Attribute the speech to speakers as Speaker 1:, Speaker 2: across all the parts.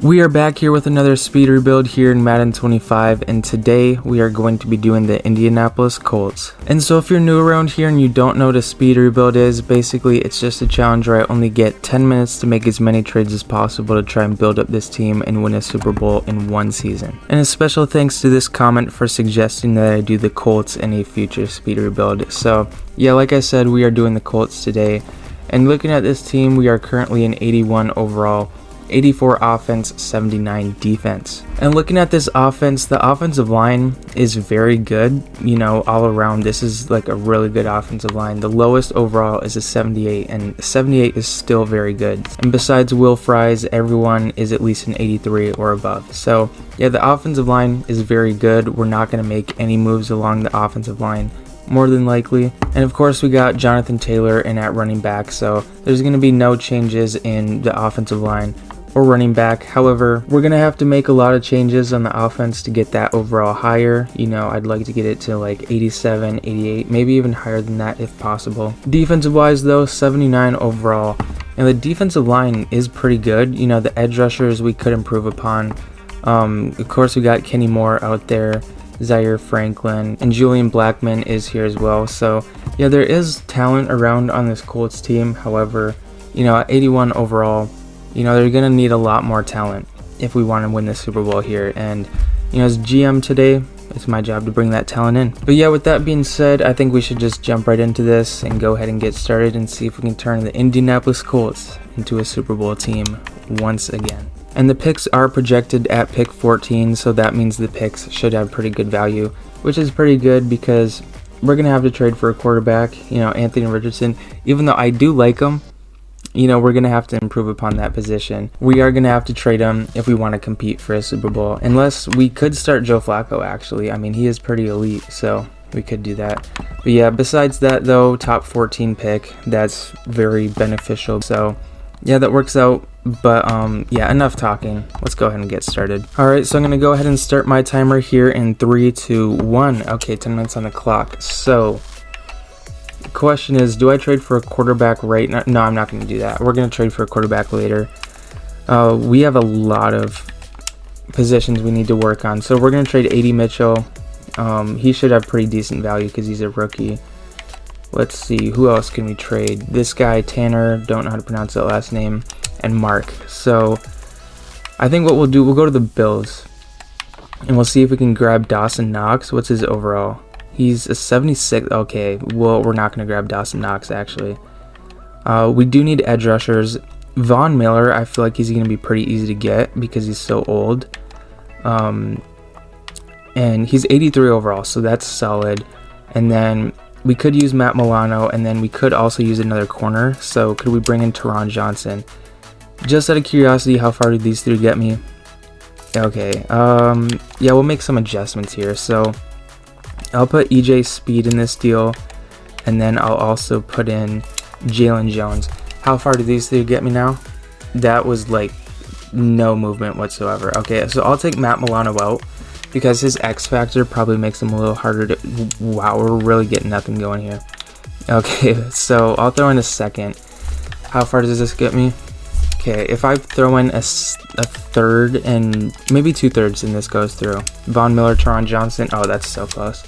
Speaker 1: We are back here with another speed rebuild here in Madden 25, and today we are going to be doing the Indianapolis Colts. And so if you're new around here and you don't know what a speed rebuild is, basically it's just a challenge where I only get 10 minutes to make as many trades as possible to try and build up this team and win a Super Bowl in one season. And a special thanks to this comment for suggesting that I do the Colts in a future speed rebuild. So yeah, like I said, we are doing the Colts today. And looking at this team, we are currently an 81 overall, 84 offense, 79 defense. And looking at this offense, the offensive line is very good, all around. This is like a really good offensive line. The lowest overall is a 78, and 78 is still very good. And besides Will Fries, everyone is at least an 83 or above. So yeah, the offensive line is very good. We're not going to make any moves along the offensive line, more than likely. And of course we got Jonathan Taylor in at running back, so there's going to be no changes in the offensive line or running back. However, we're going to have to make a lot of changes on the offense to get that overall higher. I'd like to get it to like 87, 88, maybe even higher than that if possible. Defensive wise though, 79 overall. And the defensive line is pretty good. The edge rushers we could improve upon. Of course we got Kenny Moore out there, Zaire Franklin, and Julian Blackman is here as well. So yeah, there is talent around on this Colts team. However, at 81 overall, they're going to need a lot more talent if we want to win this Super Bowl here. And, as GM today, it's my job to bring that talent in. But yeah, with that being said, I think we should just jump right into this and go ahead and get started and see if we can turn the Indianapolis Colts into a Super Bowl team once again. And the picks are projected at pick 14, so that means the picks should have pretty good value, which is pretty good because we're going to have to trade for a quarterback. Anthony Richardson, even though I do like him, we're going to have to improve upon that position. We are going to have to trade him if we want to compete for a Super Bowl. Unless we could start Joe Flacco, actually. I mean, he is pretty elite, so we could do that. But yeah, besides that, though, top 14 pick, that's very beneficial. So yeah, that works out. But yeah, enough talking. Let's go ahead and get started. Alright, so I'm going to go ahead and start my timer here in 3, 2, 1. Okay, 10 minutes on the clock. So the question is, do I trade for a quarterback right now? No, I'm not going to do that. We're going to trade for a quarterback later. We have a lot of positions we need to work on. So we're going to trade A.D. Mitchell. He should have pretty decent value because he's a rookie. Let's see, who else can we trade? This guy, Tanner, don't know how to pronounce that last name, and Mark. So I think what we'll do, we'll go to the Bills, and we'll see if we can grab Dawson Knox. What's his overall? He's a 76. Okay, well, we're not going to grab Dawson Knox, actually. We do need edge rushers. Von Miller, I feel like he's going to be pretty easy to get because he's so old. And he's 83 overall, so that's solid. And then we could use Matt Milano, and then we could also use another corner. So could we bring in Teron Johnson? Just out of curiosity, how far did these three get me? Okay, yeah, we'll make some adjustments here. So I'll put EJ Speed in this deal, and then I'll also put in Jalen Jones. How far do these three get me now? That was like no movement whatsoever. Okay, so I'll take Matt Milano out because his X factor probably makes him a little harder to... Wow, we're really getting nothing going here. Okay, so I'll throw in a second. How far does this get me? Okay, if I throw in a third and maybe 2/3 and this goes through. Von Miller, Teron Johnson. Oh, that's so close.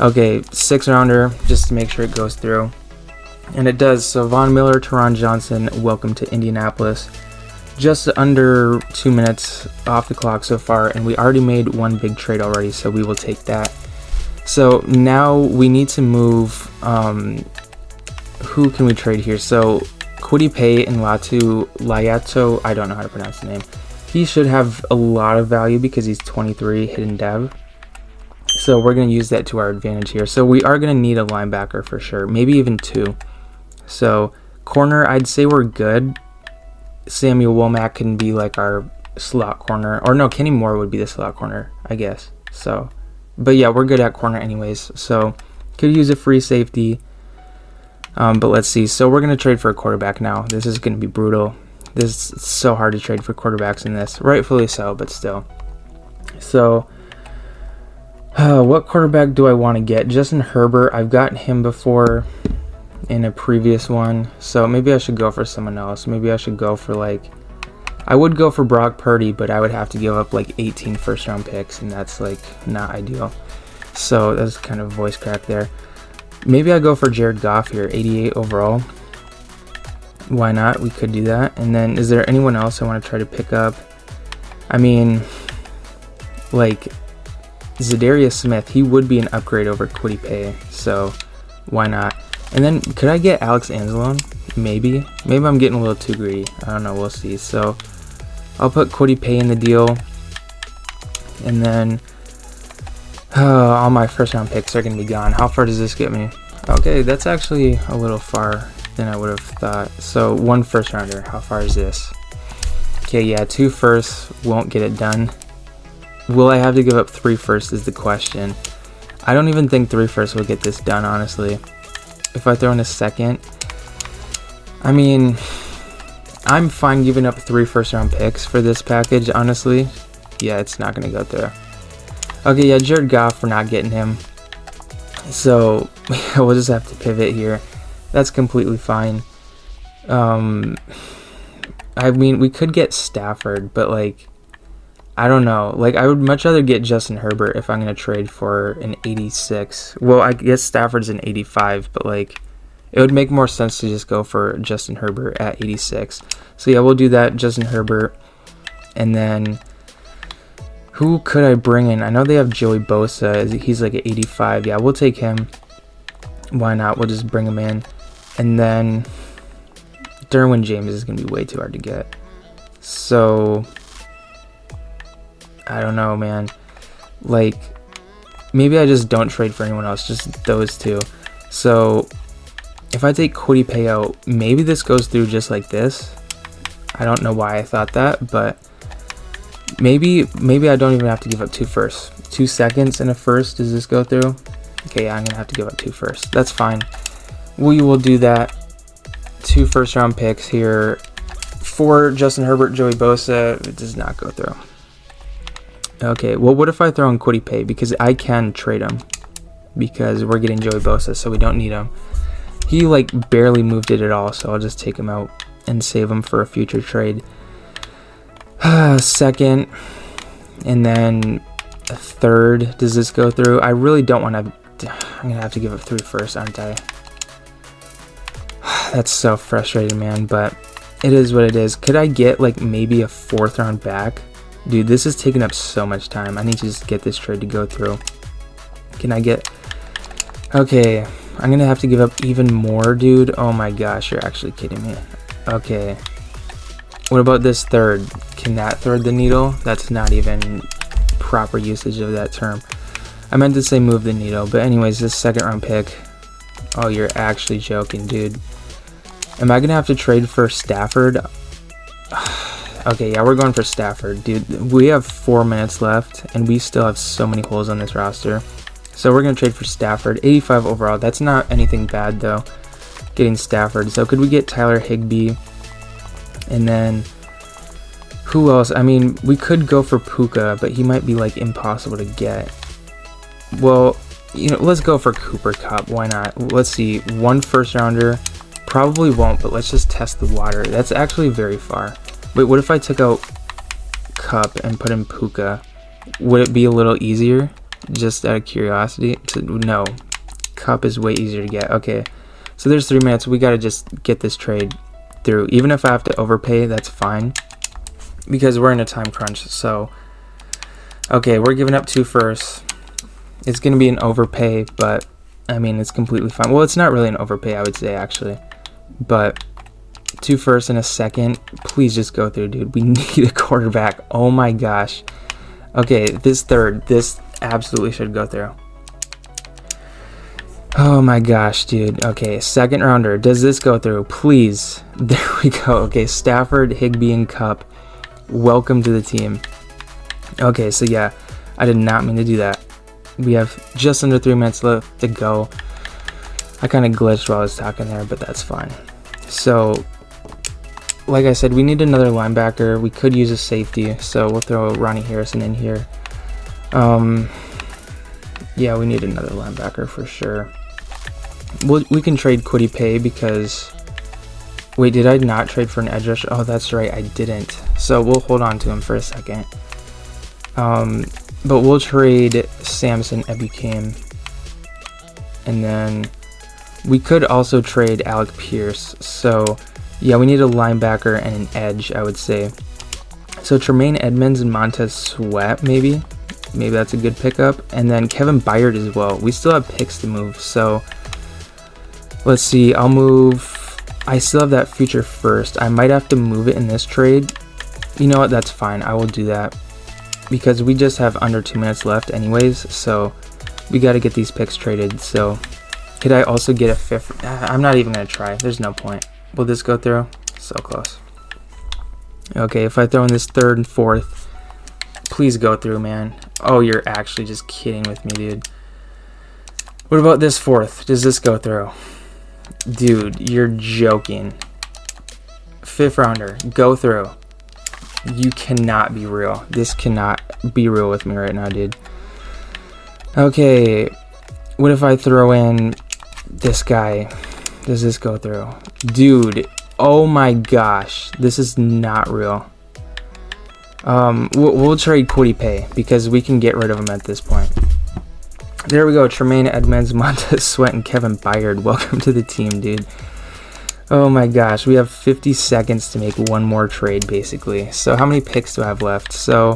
Speaker 1: Okay, 6-rounder just to make sure it goes through. And it does. So Von Miller, Teron Johnson, welcome to Indianapolis. Just under 2 minutes off the clock so far, and we already made one big trade already, so we will take that. So now we need to move, who can we trade here? So Kwity Paye and Layato, I don't know how to pronounce the name. He should have a lot of value because he's 23, hidden dev. So we're going to use that to our advantage here. So we are going to need a linebacker for sure, maybe even two. So corner, I'd say we're good. Samuel Womack can be like our slot corner, or no, Kenny Moore would be the slot corner, I guess. So, but yeah, we're good at corner anyways. So could use a free safety. But let's see. So we're going to trade for a quarterback now. This is going to be brutal. This is so hard to trade for quarterbacks in this. Rightfully so, but still. So what quarterback do I want to get? Justin Herbert. I've gotten him before in a previous one. So maybe I should go for someone else. Maybe I should go for like I would go for Brock Purdy, but I would have to give up like 18 first-round picks, and that's like not ideal. So that's kind of voice crack there. Maybe I go for Jared Goff here, 88 overall. Why not? We could do that. And then is there anyone else I want to try to pick up? I mean, like Zadarius Smith, he would be an upgrade over Kwity Paye, so why not? And then could I get Alex Anzalone? Maybe I'm getting a little too greedy. I don't know, we'll see. So I'll put Kwity Paye in the deal, and then all my first round picks are gonna be gone. How far does this get me? Okay, that's actually a little far than I would have thought. So 1 first rounder. How far is this? Okay, yeah, 2 firsts won't get it done. Will I have to give up 3 firsts is the question. I don't even think 3 firsts will get this done, honestly. If I throw in a second, I mean, I'm fine giving up 3 first round picks for this package, honestly. Yeah, it's not gonna go through. Okay, yeah, Jared Goff, we're not getting him. So we'll just have to pivot here. That's completely fine. I mean, we could get Stafford, but like, I don't know. Like, I would much rather get Justin Herbert if I'm going to trade for an 86. Well, I guess Stafford's an 85, but like, it would make more sense to just go for Justin Herbert at 86. So yeah, we'll do that, Justin Herbert. And then who could I bring in? I know they have Joey Bosa. He's like an 85. Yeah, we'll take him. Why not? We'll just bring him in. And then Derwin James is going to be way too hard to get. So I don't know, man. Like, maybe I just don't trade for anyone else, just those two. So if I take Kwity Paye out, maybe this goes through just like this. I don't know why I thought that, but maybe I don't even have to give up 2 firsts. 2 seconds and a first. Does this go through? Okay, yeah, I'm gonna have to give up 2 firsts. That's fine. We will do that. 2 first round picks here for Justin Herbert, Joey Bosa. It does not go through. Okay, well, what if I throw in Kwity Paye? Because I can trade him. Because we're getting Joey Bosa, so we don't need him. He, like, barely moved it at all, so I'll just take him out and save him for a future trade. Second, and then a third. Does this go through? I really don't want to. I'm going to have to give up 3 firsts, aren't I? That's so frustrating, man, but it is what it is. Could I get, like, maybe a 4th round back? Dude, this is taking up so much time. I need to just get this trade to go through. Can I get... Okay, I'm going to have to give up even more, dude. Oh my gosh, you're actually kidding me. Okay. What about this third? Can that thread the needle? That's not even proper usage of that term. I meant to say move the needle, but anyways, this 2nd round pick. Oh, you're actually joking, dude. Am I going to have to trade for Stafford? Okay, yeah, we're going for Stafford. Dude, we have 4 minutes left, and we still have so many holes on this roster. So we're going to trade for Stafford. 85 overall. That's not anything bad, though, getting Stafford. So could we get Tyler Higbee? And then who else? I mean, we could go for Puka, but he might be, like, impossible to get. Well, you know, let's go for Cooper Kupp. Why not? Let's see. 1 first rounder. Probably won't, but let's just test the water. That's actually very far. Wait, what if I took out Kupp and put in Puka? Would it be a little easier? Just out of curiosity? No. Kupp is way easier to get. Okay. So there's 3 minutes. We got to just get this trade through. Even if I have to overpay, that's fine. Because we're in a time crunch. So, okay, we're giving up 2 firsts. It's going to be an overpay, but, I mean, it's completely fine. Well, it's not really an overpay, I would say, actually. But 2 firsts and a second. Please just go through, dude. We need a quarterback. Oh, my gosh. Okay, this third. This absolutely should go through. Oh, my gosh, dude. Okay, 2nd rounder. Does this go through? Please. There we go. Okay, Stafford, Higbee, and Kupp. Welcome to the team. Okay, so yeah, I did not mean to do that. We have just under 3 minutes left to go. I kind of glitched while I was talking there, but that's fine. So, like I said, we need another linebacker. We could use a safety, so we'll throw Ronnie Harrison in here. Yeah, we need another linebacker for sure. We can trade Kwity Paye because... Wait, did I not trade for an edge rusher? Oh, that's right, I didn't. so we'll hold on to him for a second. But we'll trade Samson Ebukam, and then we could also trade Alec Pierce. So yeah, we need a linebacker and an edge, I would say. So Tremaine Edmonds and Montez Sweat, maybe that's a good pickup. And then Kevin Byard as well. We still have picks to move, so let's see. I'll move. I still have that future first. I might have to move it in this trade. You know what? That's fine. I will do that because we just have under 2 minutes left anyways. So we got to get these picks traded. So could I also get a fifth? I'm not even going to try. There's no point. Will this go through? So close. Okay, if I throw in this third and fourth, please go through, man. Oh, you're actually just kidding with me, dude. What about this fourth? Does this go through? Dude, you're joking. Fifth rounder, go through. You cannot be real. This cannot be real with me right now, dude. Okay, what if I throw in this guy? Does this go through? Dude, oh my gosh, this is not real. We'll trade Kwity Paye because we can get rid of him at this point. There we go. Tremaine Edmonds, Montez Sweat, and Kevin Byard. Welcome to the team, dude. Oh my gosh, we have 50 seconds to make one more trade, basically. So how many picks do I have left? So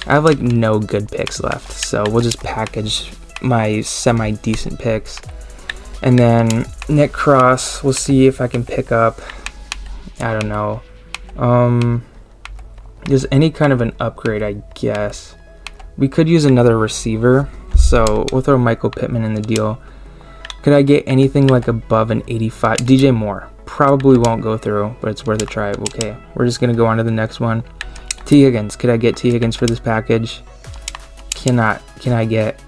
Speaker 1: I have like no good picks left. So we'll just package my semi-decent picks. And then Nick Cross, we'll see if I can pick up, I don't know, just any kind of an upgrade, I guess. We could use another receiver, so we'll throw Michael Pittman in the deal. Could I get anything like above an 85? DJ Moore probably won't go through, but it's worth a try. Okay, we're just gonna go on to the next one. T. Higgins, could I get T. Higgins for this package? Cannot. Can I get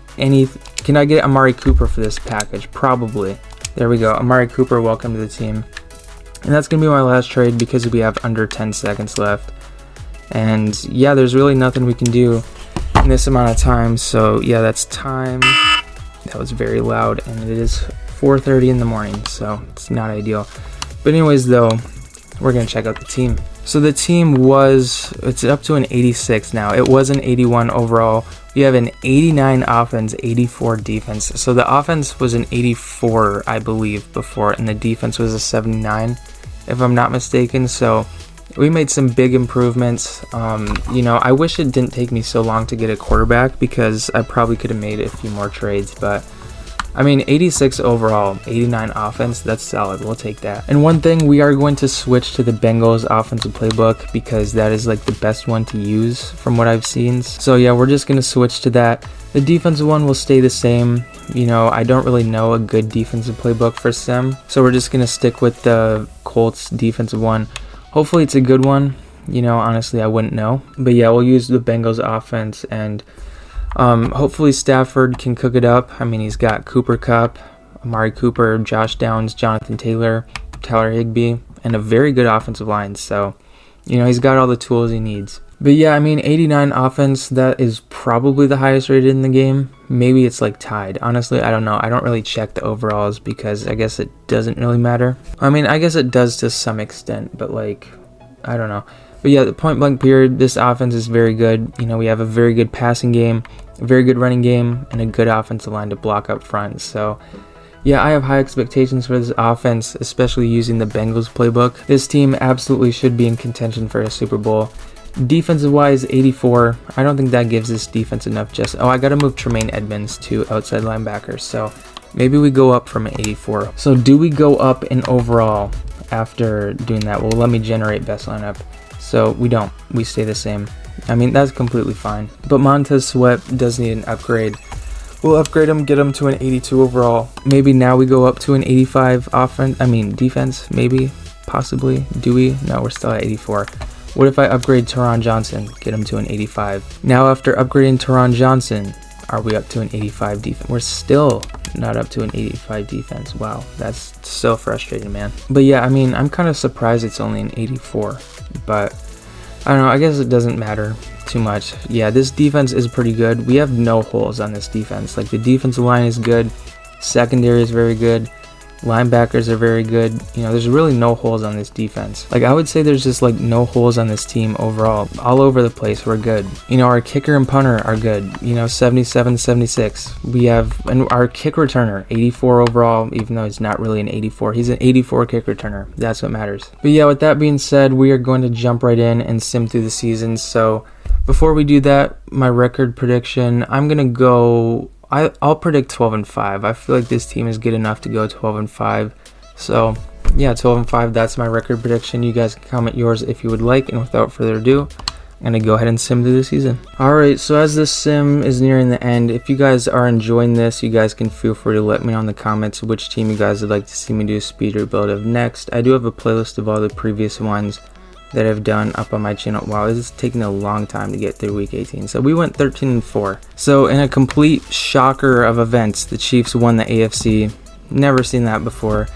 Speaker 1: Amari Cooper for this package? Probably. There we go. Amari Cooper, welcome to the team. And that's gonna be my last trade because we have under 10 seconds left. And yeah, there's really nothing we can do in this amount of time. So yeah, that's time. That was very loud, and it is 4:30 in the morning, so it's not ideal. But anyways, though, we're gonna check out the team. So the team it's up to an 86 now. It was an 81 overall. We have an 89 offense, 84 defense. So the offense was an 84, I believe, before, and the defense was a 79, if I'm not mistaken. So we made some big improvements. You know, I wish it didn't take me so long to get a quarterback because I probably could have made a few more trades, but I mean, 86 overall, 89 offense, that's solid. We'll take that. And one thing, we are going to switch to the Bengals offensive playbook because that is like the best one to use from what I've seen. So yeah, we're just going to switch to that. The defensive one will stay the same. You know, I don't really know a good defensive playbook for Sim, so we're just going to stick with the Colts defensive one. Hopefully it's a good one. You know, honestly, I wouldn't know. But yeah, we'll use the Bengals offense, and hopefully Stafford can cook it up. I mean, he's got Cooper Kupp, Amari Cooper, Josh Downs, Jonathan Taylor, Tyler Higbee, and a very good offensive line. So, you know, he's got all the tools he needs. But yeah, I mean, 89 offense, that is probably the highest rated in the game. Maybe it's like tied. Honestly, I don't know. I don't really check the overalls because I guess it doesn't really matter. I mean, I guess it does to some extent, but like, I don't know. But yeah, the point blank period, this offense is very good. You know, we have a very good passing game, a very good running game, and a good offensive line to block up front. So yeah, I have high expectations for this offense, especially using the Bengals playbook. This team absolutely should be in contention for a Super Bowl. Defensive wise, 84. I don't think that gives this defense enough. I got to move Tremaine Edmonds to outside linebacker. So maybe we go up from an 84. So do we go up in overall after doing that? Well, let me generate best lineup. So we don't. We stay the same. I mean, that's completely fine. But Montez Sweat does need an upgrade. We'll upgrade him, get him to an 82 overall. Maybe now we go up to an 85 defense. Maybe, possibly. Do we? No, we're still at 84. What if I upgrade Teron Johnson, get him to an 85? Now after upgrading Teron Johnson, are we up to an 85 defense? We're still not up to an 85 defense. Wow, that's so frustrating, man. But yeah, I mean, I'm kind of surprised it's only an 84. But I don't know, I guess it doesn't matter too much. Yeah, this defense is pretty good. We have no holes on this defense. Like, the defensive line is good. Secondary is very good. Linebackers are very good. You know, there's really no holes on this defense. Like, I would say there's just like no holes on this team overall. All over the place, we're good. You know, our kicker and punter are good. You know, 77, 76. We have, and our kick returner, 84 overall, even though he's not really an 84. He's an 84 kick returner. That's what matters. But yeah, with that being said, we are going to jump right in and sim through the season. So before we do that, my record prediction, I'm going to go, I'll predict 12-5. I feel like this team is good enough to go 12-5. So yeah, 12-5, that's my record prediction. You guys can comment yours if you would like. And without further ado, I'm going to go ahead and sim through the season. Alright, so as this sim is nearing the end, if you guys are enjoying this, you guys can feel free to let me know in the comments which team you guys would like to see me do a speed rebuild of next. I do have a playlist of all the previous ones that I've done up on my channel. Wow, this is taking a long time to get through week 18. So we went 13-4. So in a complete shocker of events, the Chiefs won the AFC. Never seen that before.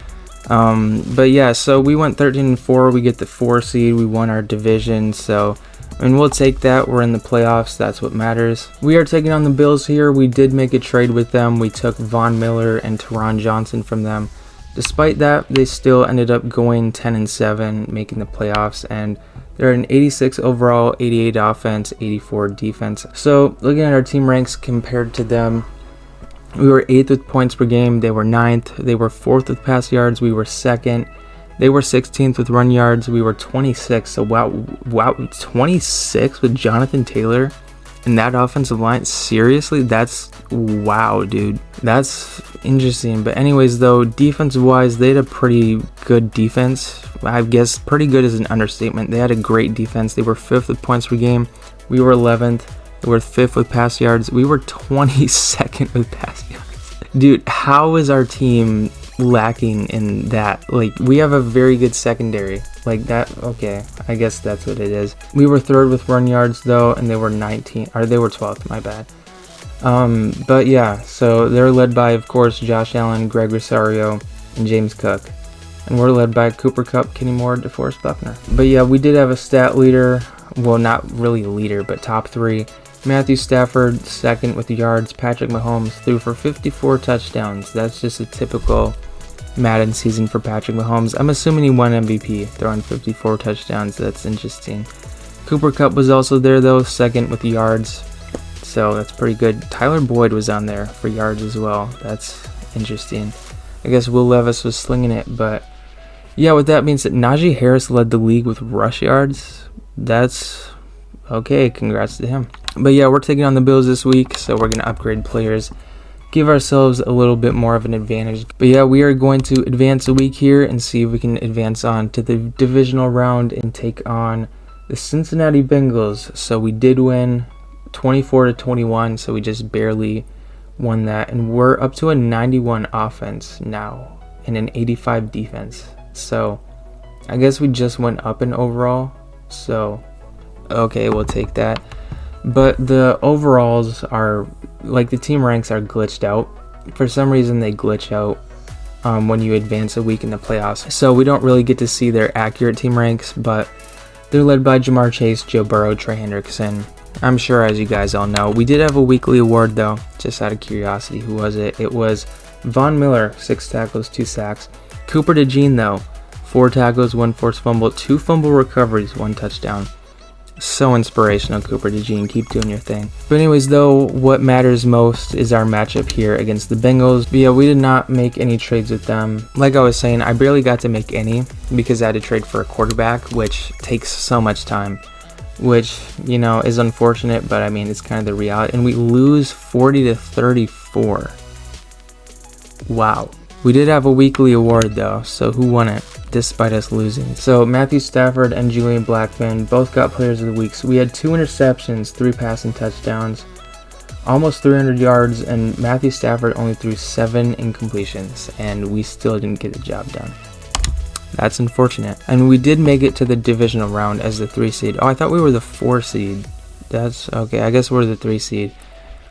Speaker 1: But yeah, so we went 13-4. We get the 4 seed. We won our division. So I mean, we'll take that. We're in the playoffs. That's what matters. We are taking on the Bills here. We did make a trade with them. We took Von Miller and Teron Johnson from them. Despite that, they still ended up going 10-7, making the playoffs, and they're an 86 overall, 88 offense, 84 defense. So looking at our team ranks compared to them, we were 8th with points per game. They were 9th. They were 4th with pass yards. We were 2nd. They were 16th with run yards. We were 26th. So wow, 26 with Jonathan Taylor in that offensive line. Seriously, that's wow, dude. That's interesting. But anyways, though, defensive wise, they had a pretty good defense. I guess pretty good is an understatement. They had a great defense. They were 5th with points per game. We were 11th. They were 5th with pass yards. We were 22nd with pass yards. Dude, how is our team lacking in that? Like, we have a very good secondary like that. Okay, I guess that's what it is. We were 3rd with run yards though, and they were 19, or they were 12th, my bad. But yeah, so they're led by, of course, Josh Allen, Greg Rosario, and James Cook, and we're led by Cooper Kupp, Kenny Moore, DeForest Buckner. But yeah, we did have a stat leader. Well, not really a leader, but top 3. Matthew Stafford, 2nd with yards. Patrick Mahomes threw for 54 touchdowns. That's just a typical Madden season for Patrick Mahomes. I'm assuming he won MVP, throwing 54 touchdowns. That's interesting. Cooper Kupp was also there, though, 2nd with yards. So that's pretty good. Tyler Boyd was on there for yards as well. That's interesting. I guess Will Levis was slinging it. But yeah, with that being said, Najee Harris led the league with rush yards. That's okay. Congrats to him. But yeah, we're taking on the Bills this week, so we're going to upgrade players, give ourselves a little bit more of an advantage. But yeah, we are going to advance a week here and see if we can advance on to the divisional round and take on the Cincinnati Bengals. So we did win 24-21, so we just barely won that, and we're up to a 91 offense now and an 85 defense. So I guess we just went up in overall. So okay, we'll take that. But the overalls are, like, the team ranks are glitched out. For some reason, they glitch out when you advance a week in the playoffs. So we don't really get to see their accurate team ranks, but they're led by Jamar Chase, Joe Burrow, Trey Hendrickson. I'm sure, as you guys all know. We did have a weekly award, though, just out of curiosity. Who was it? It was Von Miller, 6 tackles, 2 sacks. Cooper DeJean, though, 4 tackles, 1 forced fumble, 2 fumble recoveries, 1 touchdown. So inspirational, Cooper DeJean. Keep doing your thing. But anyways, though, what matters most is our matchup here against the Bengals. But yeah, we did not make any trades with them. Like I was saying, I barely got to make any because I had to trade for a quarterback, which takes so much time, which, you know, is unfortunate, but I mean, it's kind of the reality. And we lose 40-34. Wow. We did have a weekly award, though, so who won it? Despite us losing. So Matthew Stafford and Julian Blackmon both got players of the week. So we had 2 interceptions, 3 passing touchdowns, almost 300 yards, and Matthew Stafford only threw 7 incompletions, and we still didn't get the job done. That's unfortunate. And we did make it to the divisional round as the 3 seed. Oh, I thought we were the 4 seed. That's okay. I guess we're the 3 seed.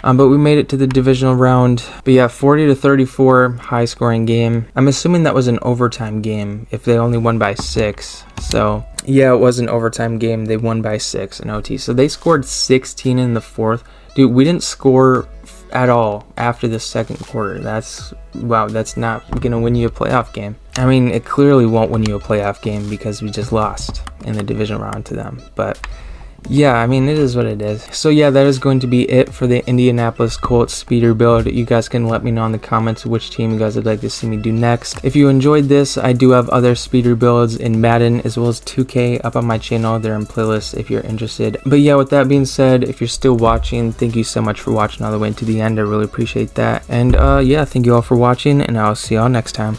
Speaker 1: But we made it to the divisional round. But yeah, 40-34, high scoring game. I'm assuming that was an overtime game if they only won by 6. So yeah, it was an overtime game. They won by 6 in OT. So they scored 16 in the 4th. Dude, we didn't score at all after the second quarter. That's not gonna win you a playoff game. I mean, it clearly won't win you a playoff game because we just lost in the division round to them. But yeah, I mean, it is what it is. So yeah, that is going to be it for the Indianapolis Colts speeder build. You guys can let me know in the comments which team you guys would like to see me do next. If you enjoyed this, I do have other speeder builds in Madden as well as 2K up on my channel. They're in playlists if you're interested. But yeah, with that being said, if you're still watching, thank you so much for watching all the way to the end. I really appreciate that. And yeah, thank you all for watching, and I'll see y'all next time.